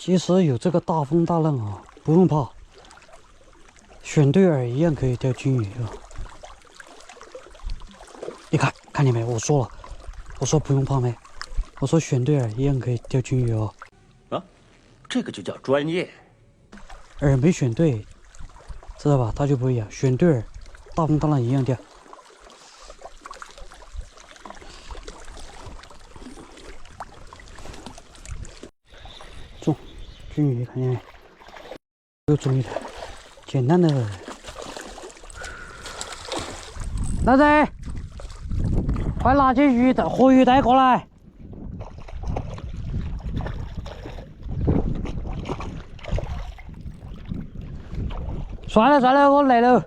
即使有这个大风大浪啊，不用怕，选对饵一样可以钓金鱼啊！你看见没？我说了，我说不用怕没，我说选对饵一样可以钓金鱼哦。啊，这个就叫专业。饵没选对，知道吧？它就不会咬。选对饵，大风大浪一样钓。中金鱼，看见没？又中一条，简单的。老仔，快拿起鱼的活鱼袋过来！算了，我累了。